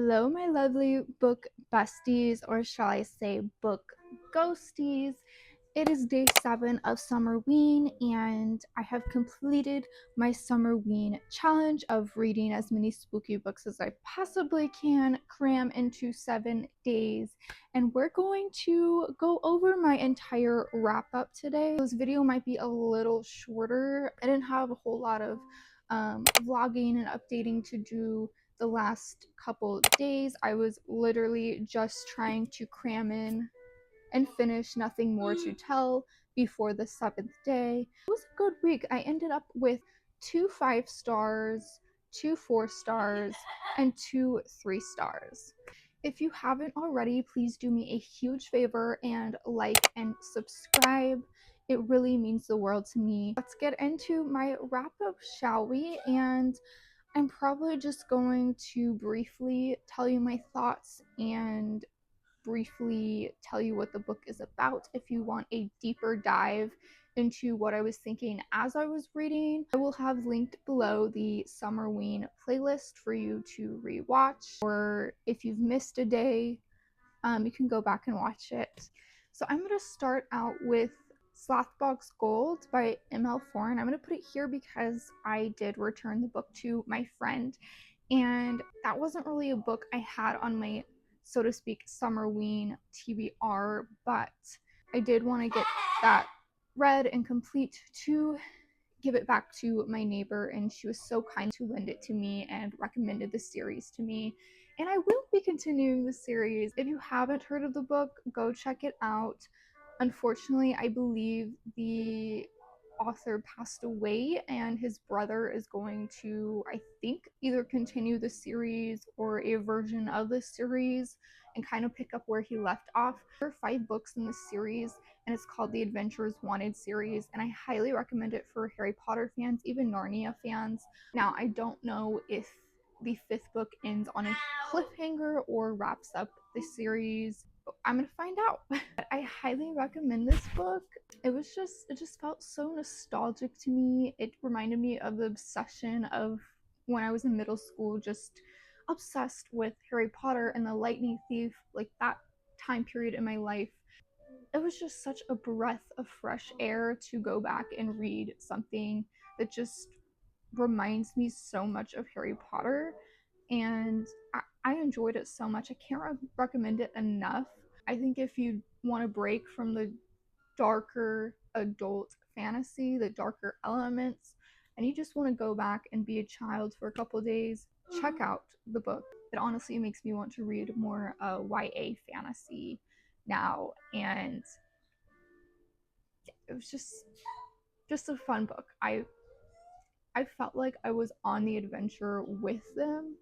Hello, my lovely book besties, or shall I say book ghosties. It is day 7 of Summerween, and I have completed my Summerween challenge of reading as many spooky books as I possibly can cram into 7 days. And we're going to go over my entire wrap up today. This video might be a little shorter. I didn't have a whole lot of vlogging and updating to do the last couple days. I was literally just trying to cram in and finish Nothing More to Tell before the 7th day. It was a good week. I ended up with 2 5 stars, 2 4 stars, and 2 3 stars. If you haven't already, please do me a huge favor and like and subscribe. It really means the world to me. Let's get into my wrap up, shall we? And I'm probably just going to briefly tell you my thoughts and briefly tell you what the book is about if you want a deeper dive into what I was thinking as I was reading. I will have linked below the Summerween playlist for you to rewatch, or if you've missed a day, you can go back and watch it. So I'm going to start out with Slathbogs Gold by M.L. Foreign. I'm going to put it here because I did return the book to my friend, and that wasn't really a book I had on my, so to speak, Summerween TBR, but I did want to get that read and complete to give it back to my neighbor, and she was so kind to lend it to me and recommended the series to me. And I will be continuing the series. If you haven't heard of the book, go check it out. Unfortunately, I believe the author passed away, and his brother is going to, I think, either continue the series or a version of the series and kind of pick up where he left off. There are 5 books in this series, and it's called the Adventures Wanted series, and I highly recommend it for Harry Potter fans, even Narnia fans. Now, I don't know if the 5th book ends on a cliffhanger or wraps up the series. I'm gonna find out. But I highly recommend this book. It just felt so nostalgic to me. It reminded me of the obsession of when I was in middle school, just obsessed with Harry Potter and the Lightning Thief, like that time period in my life. It was just such a breath of fresh air to go back and read something that just reminds me so much of Harry Potter, and I enjoyed it so much. I can't recommend it enough. I think if you want to break from the darker adult fantasy, the darker elements, and you just want to go back and be a child for a couple days, check out the book. It honestly makes me want to read more YA fantasy now, and it was just a fun book. I felt like I was on the adventure with them,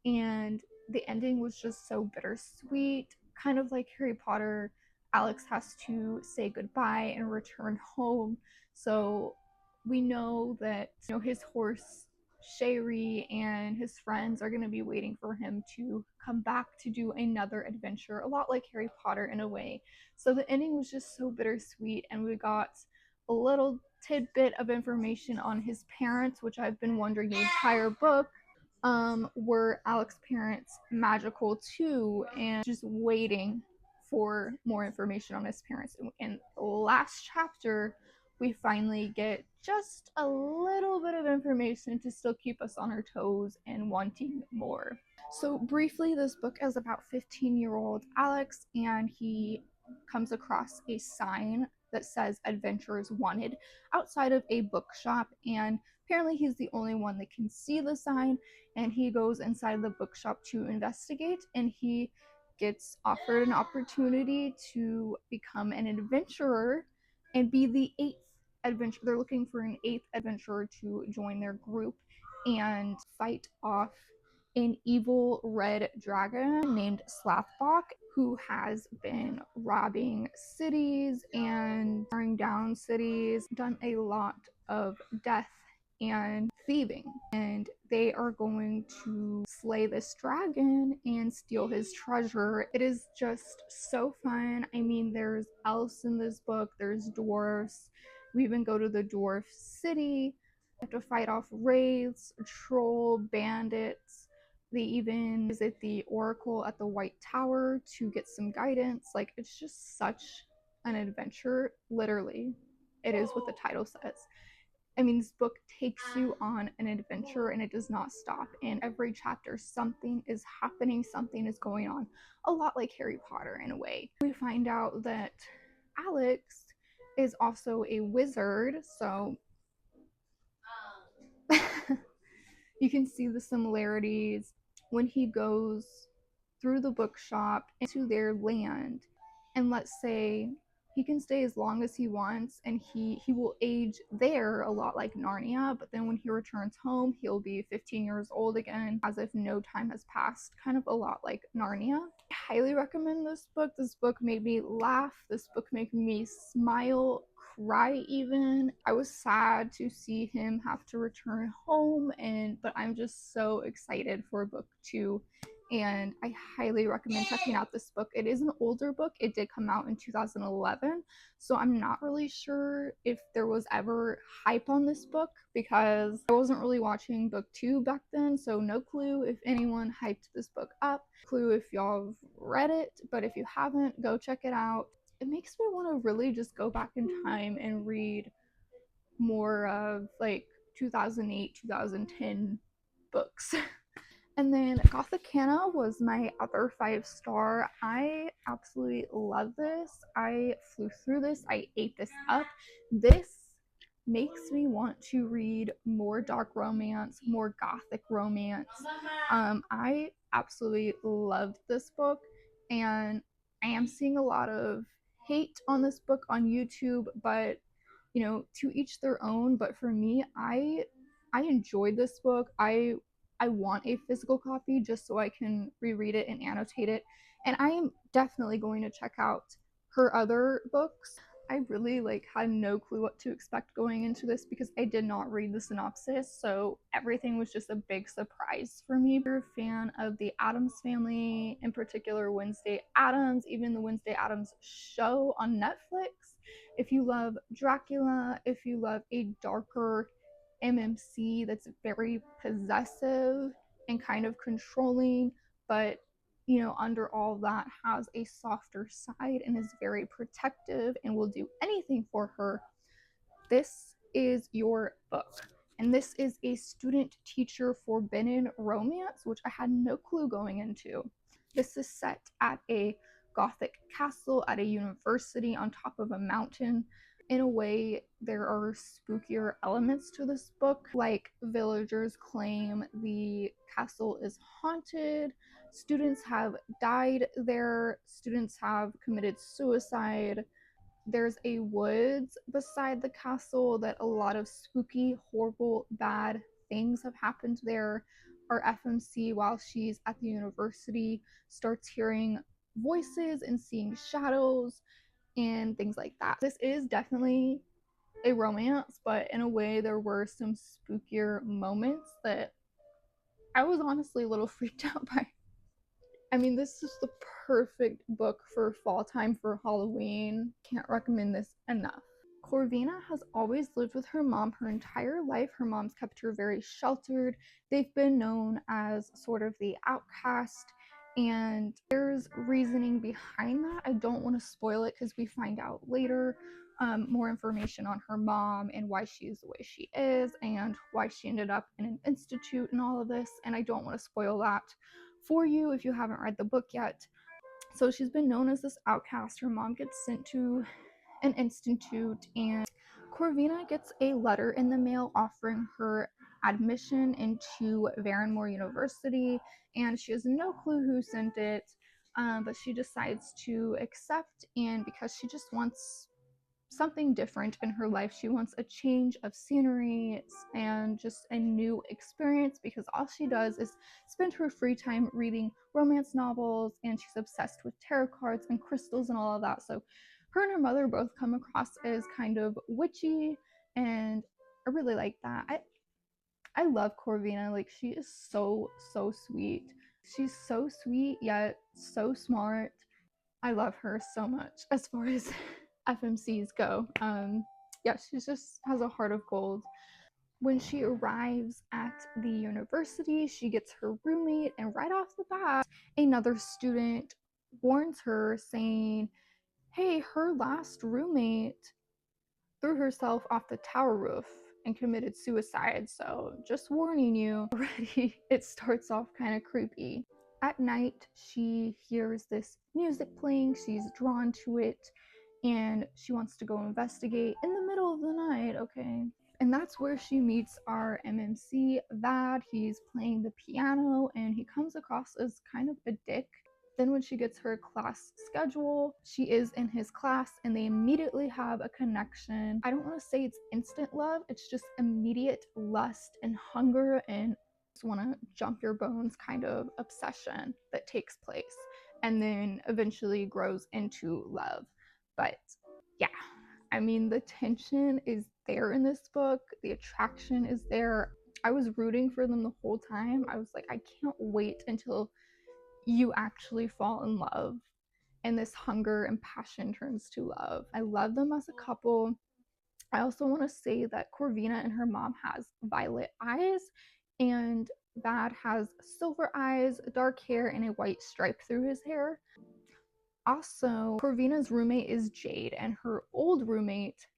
and the ending was just so bittersweet. Kind of like Harry Potter, Alex has to say goodbye and return home. So we know that, you know, his horse Sherry and his friends are going to be waiting for him to come back to do another adventure, a lot like Harry Potter in a way. So the ending was just so bittersweet, and we got a little tidbit of information on his parents, which I've been wondering the entire book. Were Alex's parents magical too, and just waiting for more information on his parents. In the last chapter, we finally get just a little bit of information to still keep us on our toes and wanting more. So briefly, this book is about 15-year-old Alex, and he comes across a sign that says Adventurers Wanted outside of a bookshop, and apparently he's the only one that can see the sign, and he goes inside the bookshop to investigate, and he gets offered an opportunity to become an adventurer and be the 8th adventure. They're looking for an 8th adventurer to join their group and fight off an evil red dragon named Slathbog, who has been robbing cities and tearing down cities, done a lot of death and thieving, and they are going to slay this dragon and steal his treasure. It is just so fun. I mean, there's elves in this book, there's dwarves. We even go to the dwarf city. We have to fight off wraiths, troll, bandits, They even visit the Oracle at the White Tower to get some guidance. Like, it's just such an adventure. Literally, it is what the title says. I mean, this book takes you on an adventure and it does not stop. In every chapter, something is happening, something is going on. A lot like Harry Potter in a way. We find out that Alex is also a wizard, so you can see the similarities when he goes through the bookshop into their land. And let's say he can stay as long as he wants, and he will age there a lot like Narnia, but then when he returns home he'll be 15 years old again as if no time has passed, kind of a lot like Narnia. I highly recommend this book. This book made me laugh, this book made me smile, cry even. I was sad to see him have to return home, but I'm just so excited for book 2, and I highly recommend checking out this book. It is an older book. It did come out in 2011, so I'm not really sure if there was ever hype on this book because I wasn't really watching booktube back then, so no clue if anyone hyped this book up. Clue if y'all have read it, but if you haven't, go check it out. It makes me want to really just go back in time and read more of like 2008, 2010 books. And then Gothikana was my other 5-star. I absolutely love this. I flew through this. I ate this up. This makes me want to read more dark romance, more gothic romance. I absolutely loved this book, and I am seeing a lot of hate on this book on YouTube, but you know, to each their own. But for me, I enjoyed this book. I want a physical copy just so I can reread it and annotate it. And I am definitely going to check out her other books. I really had no clue what to expect going into this because I did not read the synopsis, so everything was just a big surprise for me. If you're a fan of the Addams family, in particular Wednesday Addams, even the Wednesday Addams show on Netflix, if you love Dracula, if you love a darker MMC that's very possessive and kind of controlling, but you know, under all that has a softer side and is very protective and will do anything for her, this is your book. And this is a student teacher forbidden romance, which I had no clue going into. This is set at a Gothic castle at a university on top of a mountain. In a way, there are spookier elements to this book, like villagers claim the castle is haunted, students have died there, students have committed suicide. There's a woods beside the castle that a lot of spooky, horrible, bad things have happened there. Our FMC, while she's at the university, starts hearing voices and seeing shadows and things like that. This is definitely a romance, but in a way there were some spookier moments that I was honestly a little freaked out by. I mean, this is the perfect book for fall time, for Halloween. Can't recommend this enough. Corvina has always lived with her mom her entire life. Her mom's kept her very sheltered. They've been known as sort of the outcast, and there's reasoning behind that. I don't want to spoil it because we find out later more information on her mom and why she is the way she is and why she ended up in an institute and all of this, and I don't want to spoil that for you if you haven't read the book yet. So she's been known as this outcast. Her mom gets sent to an institute, and Corvina gets a letter in the mail offering her admission into Varenmore University, and she has no clue who sent it, but she decides to accept, and because she just wants something different in her life. She wants a change of scenery and just a new experience because all she does is spend her free time reading romance novels, and she's obsessed with tarot cards and crystals and all of that. So her and her mother both come across as kind of witchy, and I really like that. I love Corvina. Like, she is so sweet. She's so sweet yet so smart. I love her so much as far as FMCs go. Yeah, she just has a heart of gold. When she arrives at the university, she gets her roommate, and right off the bat, another student warns her, saying, hey, her last roommate threw herself off the tower roof and committed suicide, so just warning you. Already it starts off kind of creepy. At night, she hears this music playing, she's drawn to it, and she wants to go investigate in the middle of the night, okay? And that's where she meets our MMC, Vad. He's playing the piano, and he comes across as kind of a dick. Then when she gets her class schedule, she is in his class and they immediately have a connection. I don't want to say it's instant love, it's just immediate lust and hunger and just want to jump your bones kind of obsession that takes place and then eventually grows into love. But yeah, I mean, the tension is there in this book, the attraction is there. I was rooting for them the whole time. I was like, I can't wait until you actually fall in love and this hunger and passion turns to love. I love them as a couple. I also want to say that Corvina and her mom has violet eyes, and Bad has silver eyes, dark hair, and a white stripe through his hair. Also, Corvina's roommate is Jade, and her old roommate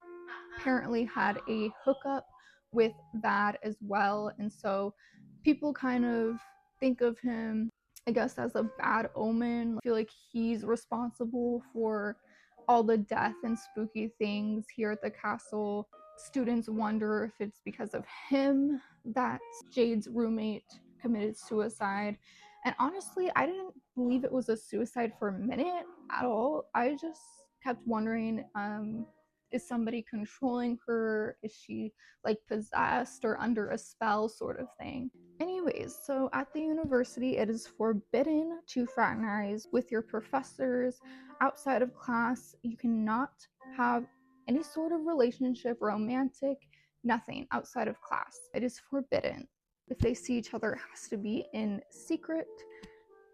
apparently had a hookup with Bad as well, and so people kind of think of him, I guess, as a bad omen. I feel like he's responsible for all the death and spooky things here at the castle. Students wonder if it's because of him that Jade's roommate committed suicide. And honestly, I didn't believe it was a suicide for a minute at all. I just kept wondering, is somebody controlling her? Is she like possessed or under a spell, sort of thing? Anyways, so at the university, it is forbidden to fraternize with your professors outside of class. You cannot have any sort of relationship, romantic, nothing outside of class. It is forbidden. If they see each other, it has to be in secret.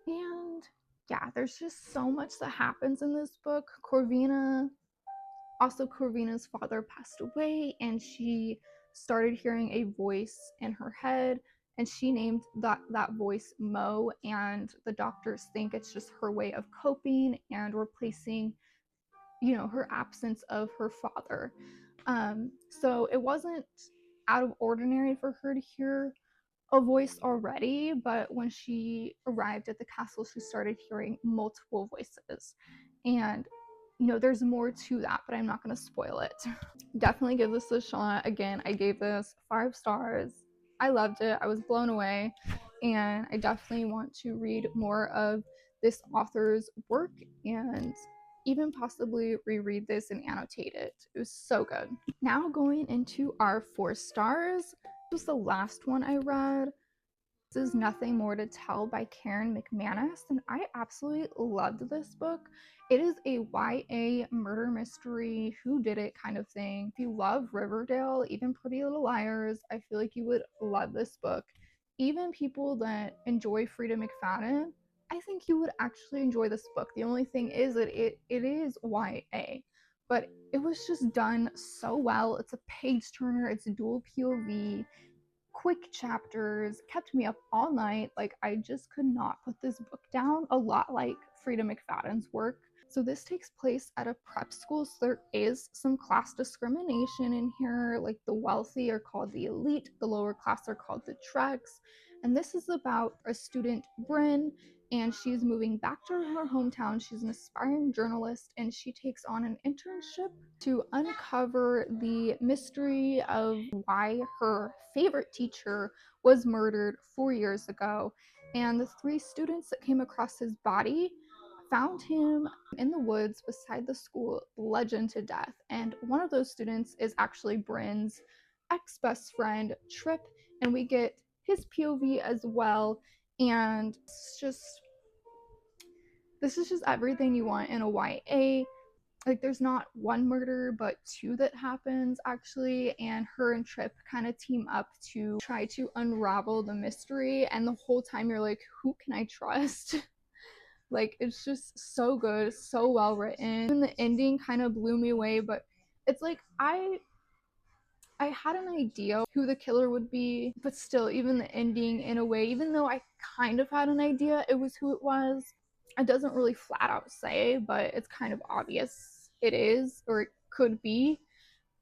And yeah, there's just so much that happens in this book. Corvina's father passed away, and she started hearing a voice in her head, and she named that voice Mo, and the doctors think it's just her way of coping and replacing, her absence of her father. So it wasn't out of ordinary for her to hear a voice already, but when she arrived at the castle, she started hearing multiple voices. And there's more to that, but I'm not going to spoil it. Definitely give this a shot. Again, I gave this 5 stars. I loved it. I was blown away, and I definitely want to read more of this author's work and even possibly reread this and annotate it. It was so good. Now going into our 4 stars. This was the last one I read. This is Nothing More to Tell by Karen McManus, and I absolutely loved this book. It is a YA murder mystery, whodunit kind of thing. If you love Riverdale, even Pretty Little Liars, I feel like you would love this book. Even people that enjoy Freida McFadden, I think you would actually enjoy this book. The only thing is that it is YA, but it was just done so well. It's a page turner, it's dual POV, quick chapters, kept me up all night. Like, I just could not put this book down, a lot like Freida McFadden's work. So this takes place at a prep school, so there is some class discrimination in here. Like, the wealthy are called the elite, the lower class are called the Treks. And this is about a student, Bryn, and she's moving back to her hometown. She's an aspiring journalist, and she takes on an internship to uncover the mystery of why her favorite teacher was murdered 4 years ago. And the 3 students that came across his body found him in the woods beside the school, bludgeoned to death. And one of those students is actually Bryn's ex-best friend, Trip, and we get his POV as well. And this is just everything you want in a YA. Like, there's not one murder, but 2 that happens, actually, and her and Trip kind of team up to try to unravel the mystery, and the whole time you're like, who can I trust? Like, it's just so good, so well written. And the ending kind of blew me away, but it's like, I I had an idea who the killer would be, but still, even the ending, in a way, even though I kind of had an idea it was who it was, it doesn't really flat out say, but it's kind of obvious it is, or it could be.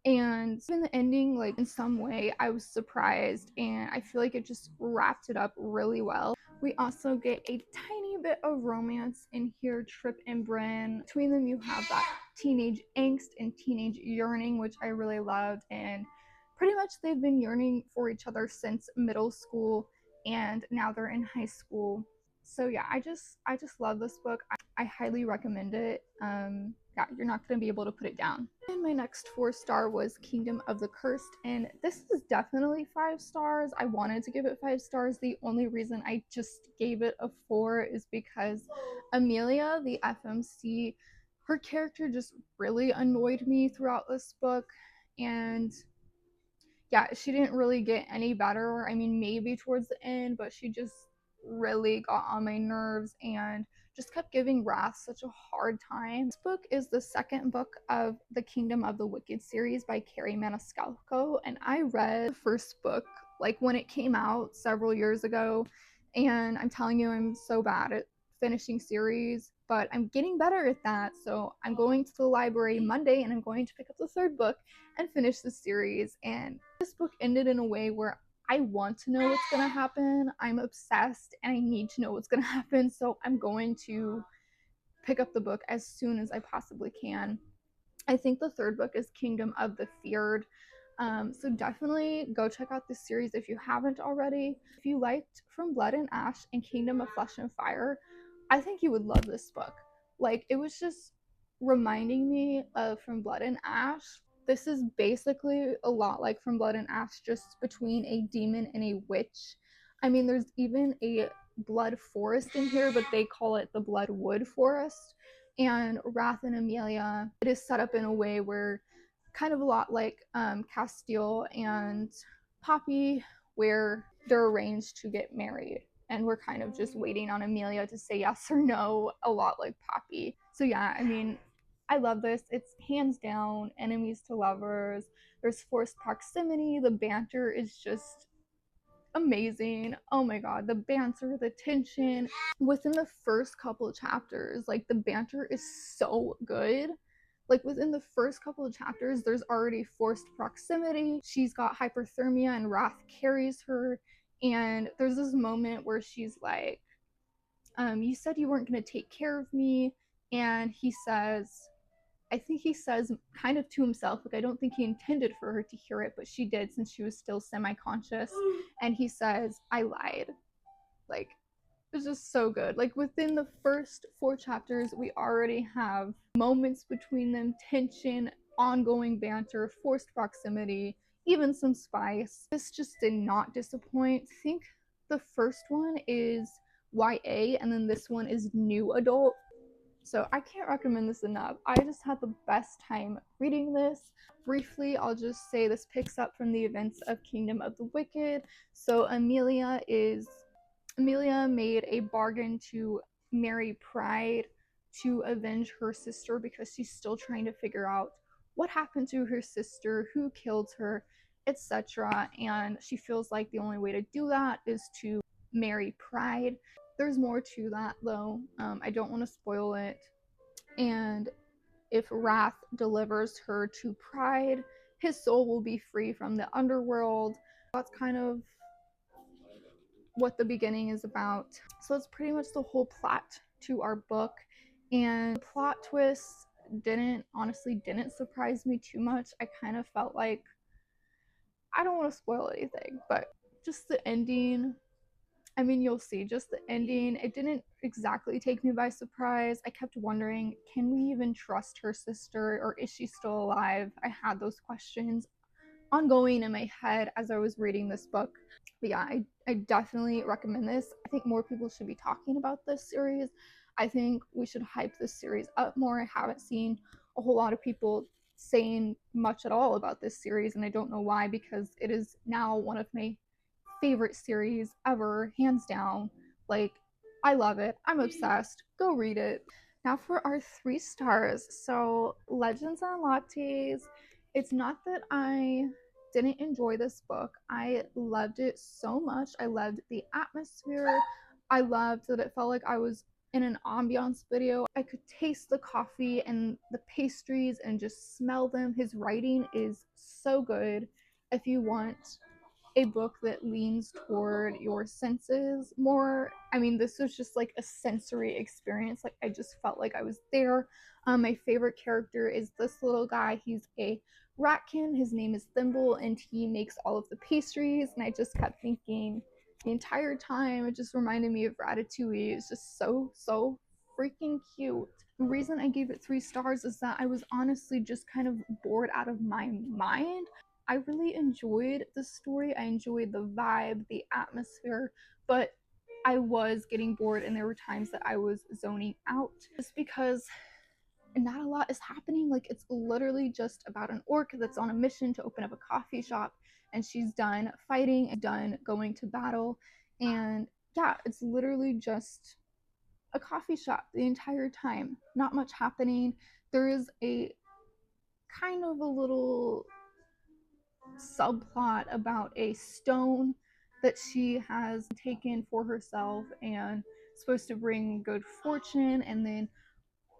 And even the ending, like, in some way I was surprised, and I feel like it just wrapped it up really well. We also get a tiny bit of romance in here. Trip and Bryn, between them you have that teenage angst and teenage yearning, which I really loved, and pretty much they've been yearning for each other since middle school, and now they're in high school. So yeah, I just love this book. I highly recommend it. Yeah, you're not going to be able to put it down. And my next 4-star was Kingdom of the Cursed, and this is definitely 5 stars. I wanted to give it 5 stars. The only reason I just gave it a 4 is because Amelia, the FMC, her character just really annoyed me throughout this book, and yeah, she didn't really get any better. I mean, maybe towards the end, but she just really got on my nerves and just kept giving Wrath such a hard time. This book is the second book of the Kingdom of the Wicked series by Carrie Maniscalco, and I read the first book like when it came out several years ago, and I'm telling you, I'm so bad at finishing series, but I'm getting better at that. So I'm going to the library Monday and I'm going to pick up the third book and finish the series. And this book ended in a way where I want to know what's going to happen. I'm obsessed and I need to know what's going to happen. So I'm going to pick up the book as soon as I possibly can. I think the third book is Kingdom of the Feared. So definitely go check out this series if you haven't already. If you liked From Blood and Ash and Kingdom of Flesh and Fire, I think you would love this book. Like, it was just reminding me of From Blood and Ash. This is basically a lot like From Blood and Ash, just between a demon and a witch. I mean, there's even a blood forest in here, but they call it the Bloodwood Forest. And Wrath and Amelia, it is set up in a way where kind of a lot like Castile and Poppy, where they're arranged to get married. And we're kind of just waiting on Amelia to say yes or no, a lot like Poppy. So yeah, I mean, I love this. It's hands down enemies to lovers. There's forced proximity. The banter is just amazing. Oh my god, the banter, the tension within the first couple of chapters, like the banter is so good. Like within the first couple of chapters, there's already forced proximity. She's got hyperthermia and Wrath carries her. And there's this moment where she's like, you said you weren't going to take care of me. And he says, I think he says kind of to himself, like, I don't think he intended for her to hear it, but she did since she was still semi-conscious. And he says, I lied. Like, it's just so good. Like, within the first 4 chapters, we already have moments between them, tension, ongoing banter, forced proximity, even some spice. This just did not disappoint. I think the first one is YA, and then this one is new adult. So I can't recommend this enough. I just had the best time reading this. Briefly, I'll just say this picks up from the events of Kingdom of the Wicked. So Amelia made a bargain to marry Pride to avenge her sister because she's still trying to figure out what happened to her sister, who killed her, etc. And she feels like the only way to do that is to marry Pride. There's more to that though. I don't want to spoil it. And if Wrath delivers her to Pride, his soul will be free from the underworld. That's kind of what the beginning is about. So that's pretty much the whole plot to our book. And the plot twists honestly didn't surprise me too much. I kind of felt like, I don't want to spoil anything, but just the ending, I mean, you'll see, just the ending, it didn't exactly take me by surprise. I kept wondering, can we even trust her sister, or is she still alive? I had those questions ongoing in my head as I was reading this book. But yeah, I definitely recommend this. I think more people should be talking about this series. I think we should hype this series up more. I haven't seen a whole lot of people saying much at all about this series, and I don't know why, because it is now one of my favorite series ever, hands down. Like, I love it. I'm obsessed. Go read it. Now for our 3 stars. So Legends and Lattes. It's not that I didn't enjoy this book. I loved it so much. I loved the atmosphere. I loved that it felt like I was in an ambiance video. I could taste the coffee and the pastries and just smell them. His writing is so good. If you want a book that leans toward your senses more, I mean, this was just like a sensory experience. Like, I just felt like I was there. My favorite character is this little guy. He's a ratkin. His name is Thimble, and he makes all of the pastries. And I just kept thinking the entire time, it just reminded me of Ratatouille. It's just so freaking cute. The reason I gave it 3 stars is that I was honestly just kind of bored out of my mind. I really enjoyed the story. I enjoyed the vibe, the atmosphere, but I was getting bored, and there were times that I was zoning out just because not a lot is happening. Like, it's literally just about an orc that's on a mission to open up a coffee shop, and she's done fighting and done going to battle. And yeah, it's literally just a coffee shop the entire time. Not much happening. There is a kind of a little subplot about a stone that she has taken for herself and supposed to bring good fortune, and then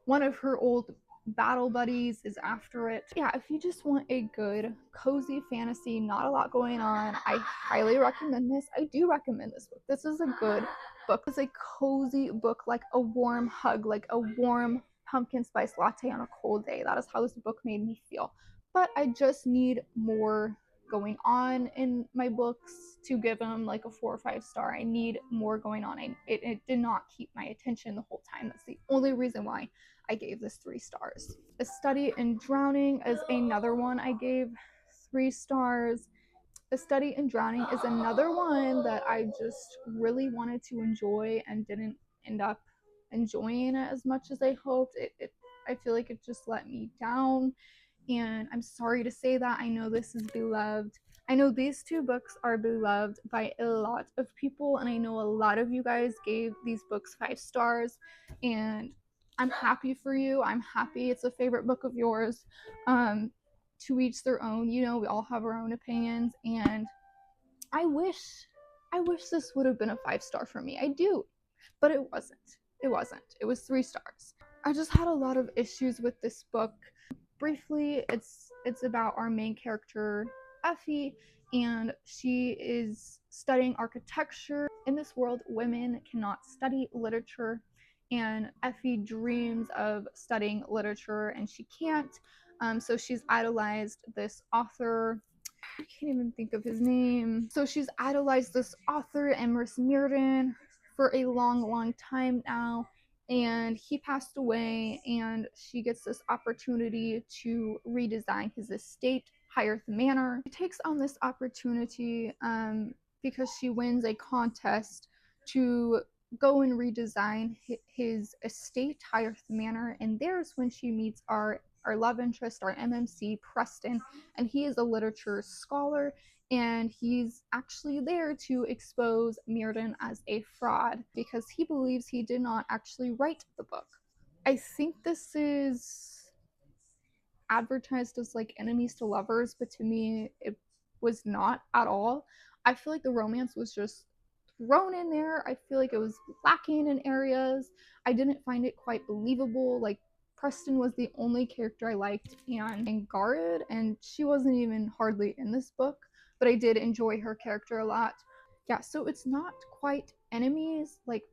one of her old battle buddies is after it. Yeah, if you just want a good cozy fantasy, not a lot going on, I highly recommend this. I do recommend this book. This is a good book. It's a cozy book, like a warm hug, like a warm pumpkin spice latte on a cold day. That is how this book made me feel. But I just need more going on in my books to give them like a 4 or 5 star. I need more going on. It did not keep my attention the whole time. That's the only reason why I gave this 3 stars. A Study in Drowning is another one I gave 3 stars. A Study in Drowning is another one that I just really wanted to enjoy and didn't end up enjoying it as much as I hoped. I feel like it just let me down, and I'm sorry to say that. I know this is beloved. I know these 2 books are beloved by a lot of people, and I know a lot of you guys gave these books 5 stars, and I'm happy for you. I'm happy it's a favorite book of yours. To each their own. You know, we all have our own opinions, and I wish this would have been a 5-star for me. I do, but it wasn't. It wasn't. It was 3 stars. I just had a lot of issues with this book. Briefly, it's about our main character, Effie, and she is studying architecture. In this world, women cannot study literature, and Effie dreams of studying literature, and she can't. So she's idolized this author. I can't even think of his name. So she's idolized this author, Emrys Mirden, for a long time now, and he passed away, and she gets this opportunity to redesign his estate, Highworth Manor. She takes on this opportunity because she wins a contest to go and redesign his estate, Highworth Manor, and there's when she meets our love interest, our MMC, Preston, and he is a literature scholar, and he's actually there to expose Mirden as a fraud because he believes he did not actually write the book. I think this is advertised as like enemies to lovers, but to me it was not at all. I feel like the romance was just thrown in there. I feel like it was lacking in areas. I didn't find it quite believable. Like, Preston was the only character I liked, and Garrett, and she wasn't even hardly in this book, but I did enjoy her character a lot. Yeah, so it's not quite enemies. Like,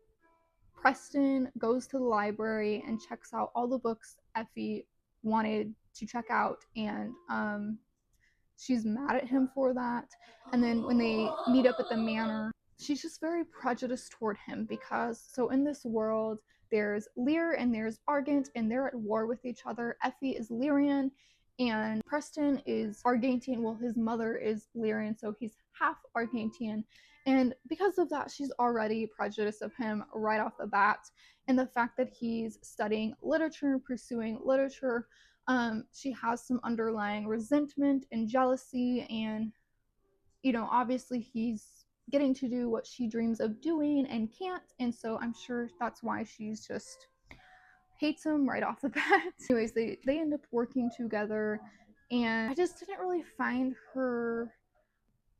Preston goes to the library and checks out all the books Effie wanted to check out, and she's mad at him for that. And then when they meet up at the manor, she's just very prejudiced toward him because, so in this world, there's Lear and there's Argent, and they're at war with each other. Effie is Lyrian, and Preston is Argentian. Well, his mother is Lyrian, so he's half Argentian. And because of that, she's already prejudiced of him right off the bat. And the fact that he's studying literature, pursuing literature, she has some underlying resentment and jealousy, and obviously he's getting to do what she dreams of doing and can't, and so I'm sure that's why she's just hates him right off the bat. Anyways, they end up working together, and I just didn't really find her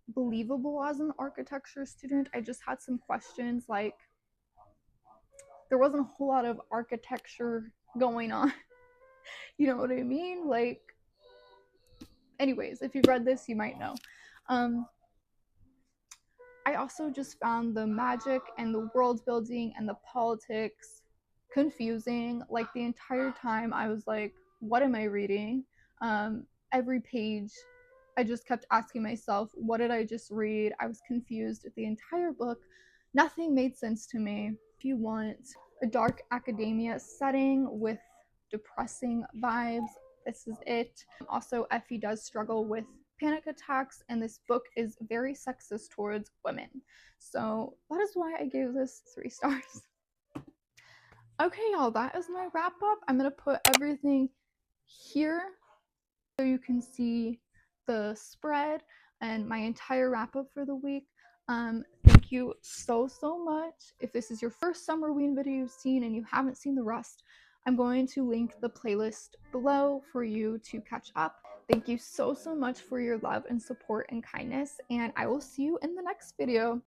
believable as an architecture student. I just had some questions, like there wasn't a whole lot of architecture going on. You know what I mean? Like, anyways, if you've read this, you might know. I also just found the magic and the world building and the politics confusing. Like the entire time I was like, what am I reading? Every page I just kept asking myself, what did I just read? I was confused the entire book. Nothing made sense to me. If you want a dark academia setting with depressing vibes, this is it. Also, Effie does struggle with panic attacks, and this book is very sexist towards women. So that is why I gave this 3 stars. Okay, y'all, that is my wrap up. I'm gonna put everything here so you can see the spread and my entire wrap up for the week. Thank you so much. If this is your first Summerween video you've seen and you haven't seen the rest, I'm going to link the playlist below for you to catch up. Thank you so much for your love and support and kindness, and I will see you in the next video.